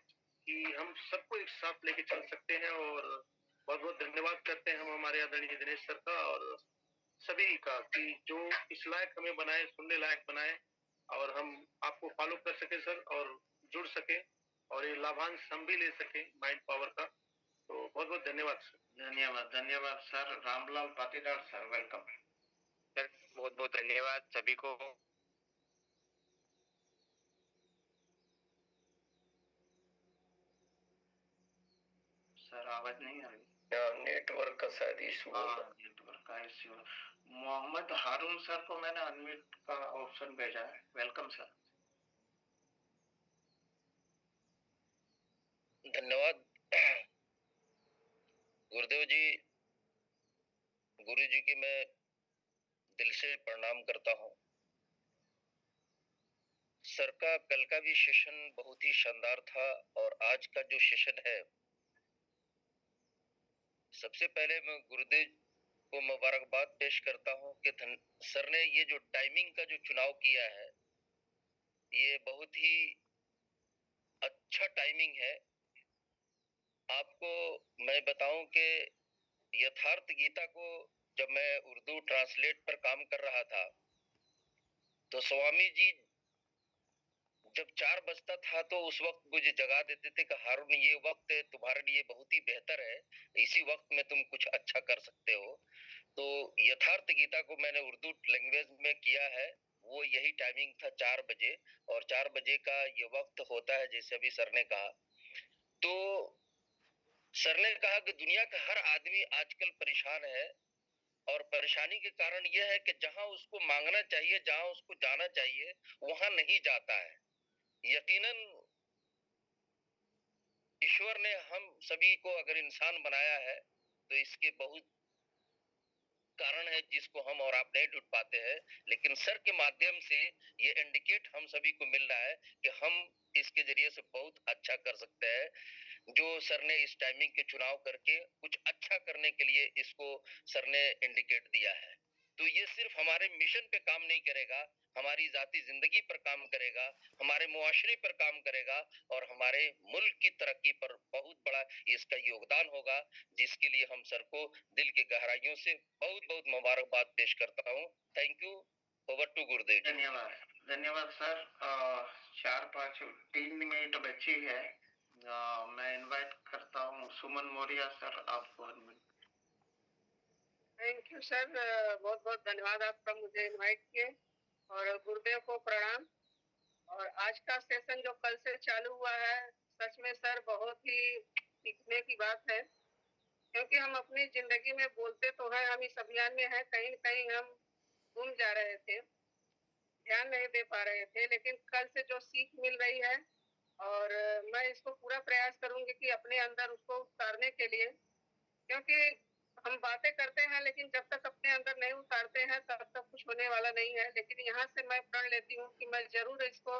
कि हम सबको एक साथ लेके चल सकते हैं। और बहुत बहुत धन्यवाद करते हैं हम हमारे आदरणीय दिनेश सर का और सभी का कि जो इस लायक हमें बनाए, सुनने लायक बनाए, और हम आपको फॉलो कर सके सर और जुड़ सके और ये लाभांश हम भी ले सके माइंड पावर का। तो बहुत बहुत धन्यवाद सर। धन्यवाद धन्यवाद sir. Ramlal Patidar sir, welcome sir. बहुत बहुत धन्यवाद सभी को। सर आवाज नहीं आ रही। नेटवर्क का शायद इशू होगा। नेटवर्क का इशू। मोहम्मद हारून सर को मैंने अनम्यूट का ऑप्शन भेजा है। Welcome sir. धन्यवाद गुरुदेव जी। गुरु जी की मैं दिल से प्रणाम करता हूँ। सर का कल का भी सेशन बहुत ही शानदार था और आज का जो सेशन है, सबसे पहले मैं गुरुदेव को मुबारकबाद पेश करता हूँ कि सर ने ये जो टाइमिंग का जो चुनाव किया है ये बहुत ही अच्छा टाइमिंग है। आपको मैं बताऊं कि यथार्थ गीता को जब मैं उर्दू ट्रांसलेट पर काम कर रहा था तो स्वामी जी जब 4 बजता था तो उस वक्त मुझे जगा देते थे कि हारून ये वक्त तुम्हारे लिए बहुत ही बेहतर है, इसी वक्त में तुम कुछ अच्छा कर सकते हो। तो यथार्थ गीता को मैंने उर्दू लैंग्वेज में किया है, वो यही टाइमिंग था 4 बजे, और 4 बजे का ये वक्त होता है जैसे अभी सर ने कहा। तो सर ने कहा कि दुनिया का हर आदमी आजकल परेशान है, और परेशानी के कारण यह है कि जहां उसको मांगना चाहिए, जहां उसको जाना चाहिए, वहां नहीं जाता है। यकीनन ईश्वर ने हम सभी को अगर इंसान बनाया है तो इसके बहुत कारण है जिसको हम और आप नहीं ढूंढ पाते हैं, लेकिन सर के माध्यम से ये इंडिकेट हम सभी को मिल रहा है कि हम इसके जरिए से बहुत अच्छा कर सकते हैं। जो सर ने इस टाइमिंग के चुनाव करके कुछ अच्छा करने के लिए इसको सर ने इंडिकेट दिया है। तो ये सिर्फ हमारे मिशन पे काम नहीं करेगा, हमारी जाती जिंदगी पर काम करेगा, हमारे मुआशरे पर काम करेगा, और हमारे मुल्क की तरक्की पर बहुत बड़ा इसका योगदान होगा, जिसके लिए हम सर को दिल की गहराइयों से बहुत बहुत मुबारकबाद पेश करता हूँ। Thank you. ओवर टू गुरुदेव जी। धन्यवाद, धन्यवाद सर। 4-5-3 मिनट बची है। मैं इनवाइट करता हूँ सुमन मौर्य सर, आपको। थैंक यू सर, बहुत बहुत धन्यवाद आपका मुझे इनवाइट किए, और गुरुदेव को प्रणाम। और आज का सेशन जो कल से चालू हुआ है, सच में सर बहुत ही सीखने की बात है, क्योंकि हम अपनी जिंदगी में बोलते तो हैं, हम इस अभियान में हैं, कहीं न कहीं हम गुम जा रहे थे, ध्यान नहीं दे पा रहे थे, लेकिन कल से जो सीख मिल रही है, और मैं इसको पूरा प्रयास करूंगी कि अपने अंदर उसको उतारने के लिए, क्योंकि हम बातें करते हैं लेकिन जब तक अपने अंदर नहीं उतारते हैं तब तक कुछ होने वाला नहीं है। लेकिन यहाँ से मैं प्रण लेती हूँ कि मैं जरूर इसको,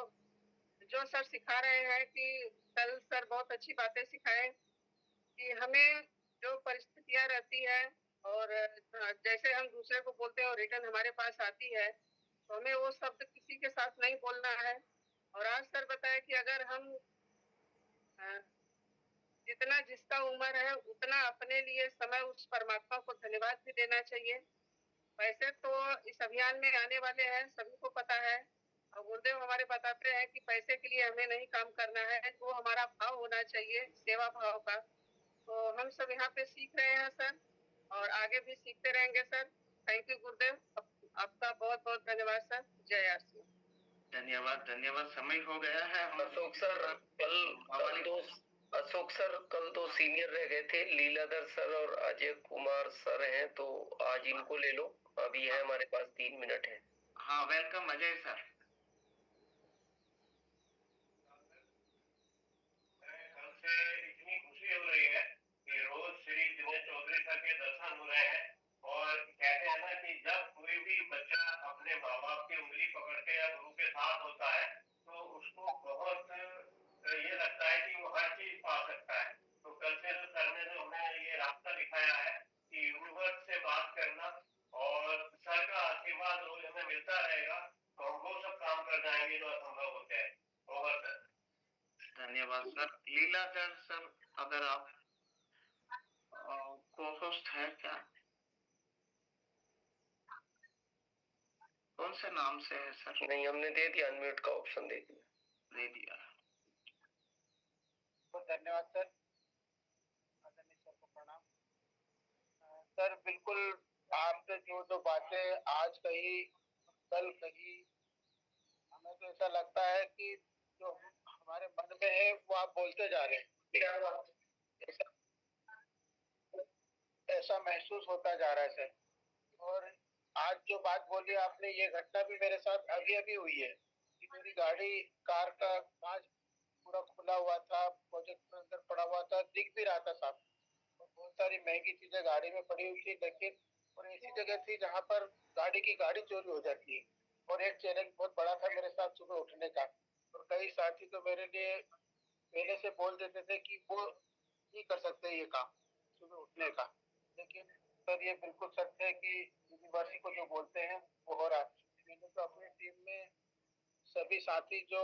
जो सर सिखा रहे हैं, कि कल सर बहुत अच्छी बातें सिखाए कि हमें जो परिस्थितियां रहती है, और जैसे हम दूसरे को बोलते हैं और रिटर्न हमारे पास आती है, तो हमें वो शब्द किसी के साथ नहीं बोलना है। और आज सर बताया कि अगर हम जितना जिसका उम्र है उतना अपने लिए समय उस परमात्मा को धन्यवाद भी देना चाहिए। वैसे तो इस अभियान में आने वाले हैं, सभी को पता है, और गुरुदेव हमारे बताते हैं कि पैसे के लिए हमें नहीं काम करना है, वो हमारा भाव होना चाहिए, सेवा भाव का। तो हम सब यहाँ पे सीख रहे हैं सर, और आगे भी सीखते रहेंगे सर। थैंक यू गुरुदेव, आपका बहुत बहुत धन्यवाद सर। जय आरसी। धन्यवाद, धन्यवाद। समय हो गया है। अशोक सर कल दो सीनियर रह गए थे, लीलाधर सर और अजय कुमार सर हैं, तो आज इनको ले लो। अभी है हमारे पास 3 मिनट है। हाँ, वेलकम अजय सर। कल से इतनी खुशी हो रही है कि रोज श्री दिनेश चौधरी सर के दर्शन हो रहे हैं, और कहते हैं ना कि जब कोई भी बच्चा अपने माँ बाप की उंगली पकड़ के या गुरु के साथ होता है तो उसको बहुत ये लगता है कि वो हर चीज पा सकता है। तो कल से जो सर ने जो हमें ये रास्ता दिखाया है कि यूनिवर्स से बात करना, और सर का आशीर्वाद रोज हमें मिलता रहेगा, तो हम वो सब काम कर जाएंगे जो असंभव होते हैं। Over sir. धन्यवाद सर। लीलाधर सर, अगर आप को होस्ट है क्या? कौन से नाम से है सर? नहीं, हमने दे दिया, अनम्यूट का ऑप्शन दे दिया। बहुत धन्यवाद सर, आदरणीय सर को प्रणाम। सर बिल्कुल आपने जो जो बातें आज कही, कल कही, हमें तो ऐसा लगता है कि जो हमारे मन में है वो आप बोलते जा रहे हैं, ऐसा महसूस होता जा रहा है सर। और आज जो बात बोली आपने, ये घटना भी मेरे साथ अभी अभी हुई है कि मेरी गाड़ी, कार का कांच पूरा खुला हुआ था, प्रोजेक्ट में अंदर पड़ा हुआ था, दिख भी रहा था साफ, और बहुत सारी महंगी चीजें गाड़ी में पड़ी हुई थी, लेकिन और ऐसी जगह थी जहाँ पर गाड़ी चोरी हो जाती है। और एक चैलेंज बहुत बड़ा था मेरे साथ सुबह उठने का, और कई साथी तो मेरे लिए पहले से बोल देते थे कि वो नहीं कर सकते ये काम सुबह उठने का, लेकिन सर ये बिल्कुल सत्य है कि यूनिवर्सिटी को जो बोलते हैं वो हो रहा है। मैंने तो अपनी टीम में सभी साथी जो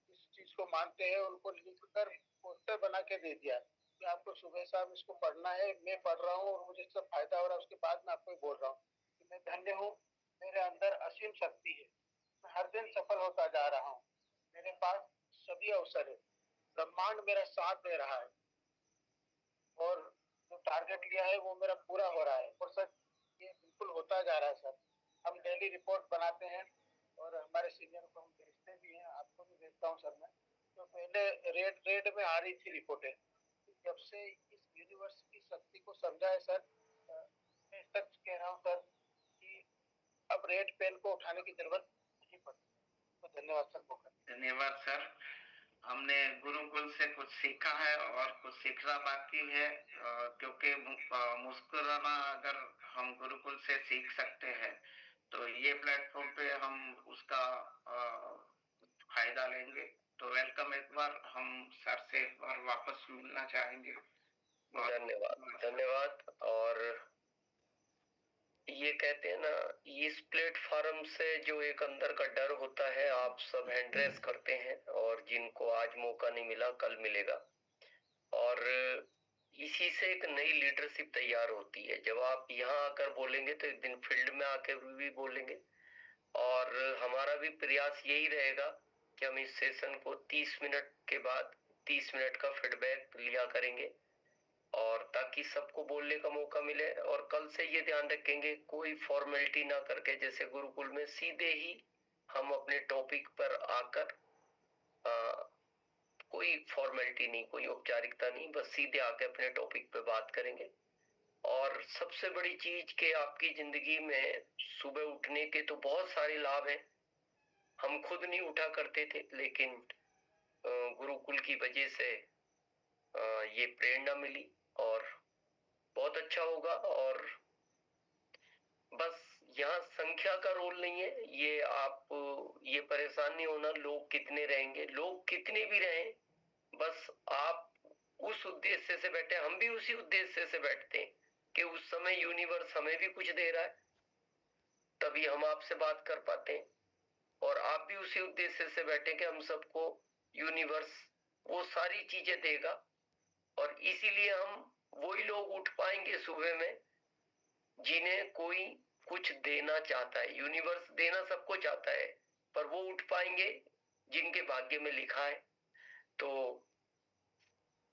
इस चीज को मानते हैं उनको लिखकर पोस्टर बना के दे दिया कि आपको सुबह शाम इसको पढ़ना है। मैं पढ़ रहा हूँ और मुझे इससे फायदा हो रहा है। उसके बाद मैं आपको बोल रहा हूँ कि मैं धन्य हूँ, मेरे अंदर असीम शक्ति है, मैं हर दिन सफल होता जा रहा हूँ, मेरे पास सभी अवसर है, ब्रह्मांड मेरा साथ दे रहा है और जो टारगेट लिया है वो मेरा पूरा हो रहा है। और सर ये बिल्कुल होता जा रहा है सर। हम डेली रिपोर्ट बनाते हैं और हमारे सीनियर को हम भेजते भी हैं, आपको भी भेजता हूँ सर मैं। तो पहले रेड रेड में आ रही थी रिपोर्टें, जब से इस यूनिवर्स की शक्ति को समझा है सर, मैं सच कह रहा हूँ सर कि अब रेड पेन को उठाने की जरूरत नहीं पड़ती। तो धन्यवाद सर। धन्यवाद सर। हमने गुरुकुल से कुछ सीखा है और कुछ सीखना बाकी है, क्योंकि मुस्कुराना अगर हम गुरुकुल से सीख सकते हैं तो ये प्लेटफॉर्म पे हम उसका फायदा लेंगे। तो वेलकम, एक बार हम सर से एक बार वापस मिलना चाहेंगे। धन्यवाद धन्यवाद। और ये कहते हैं ना, इस प्लेटफॉर्म से जो एक अंदर का डर होता है आप सब हैंड्रेस करते हैं, और जिनको आज मौका नहीं मिला कल मिलेगा। और इसी से एक नई लीडरशिप तैयार होती है। जब आप यहाँ आकर बोलेंगे तो एक दिन फील्ड में आकर भी बोलेंगे। और हमारा भी प्रयास यही रहेगा कि हम इस सेशन को 30 मिनट के बाद 30 मिनट का फीडबैक लिया करेंगे, और ताकि सबको बोलने का मौका मिले। और कल से ये ध्यान रखेंगे कोई फॉर्मेलिटी ना करके, जैसे गुरुकुल में सीधे ही हम अपने टॉपिक पर आकर कोई फॉर्मेलिटी नहीं, कोई औपचारिकता नहीं, बस सीधे आके अपने टॉपिक पे बात करेंगे। और सबसे बड़ी चीज कि आपकी जिंदगी में सुबह उठने के तो बहुत सारे लाभ हैं। हम खुद नहीं उठा करते थे, लेकिन गुरुकुल की वजह से ये प्रेरणा मिली और बहुत अच्छा होगा। और बस यहाँ संख्या का रोल नहीं है, ये आप ये परेशान नहीं होना लोग कितने रहेंगे, लोग कितने भी रहें, बस आप उस उद्देश्य से बैठे। हम भी उसी उद्देश्य से बैठते हैं कि उस समय यूनिवर्स हमें भी कुछ दे रहा है, तभी हम आपसे बात कर पाते हैं। और आप भी उसी उद्देश्य से बैठे कि हम सबको यूनिवर्स वो सारी चीजें देगा, और इसीलिए हम वही लोग उठ पाएंगे सुबह में जिन्हें कोई कुछ देना चाहता है। यूनिवर्स देना सबको चाहता है, पर वो उठ पाएंगे जिनके भाग्य में लिखा है। तो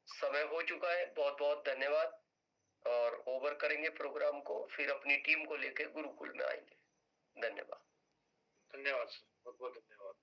समय हो चुका है, बहुत बहुत धन्यवाद। और ओवर करेंगे प्रोग्राम को, फिर अपनी टीम को लेकर गुरुकुल में आएंगे। धन्यवाद। धन्यवाद सर, बहुत बहुत धन्यवाद।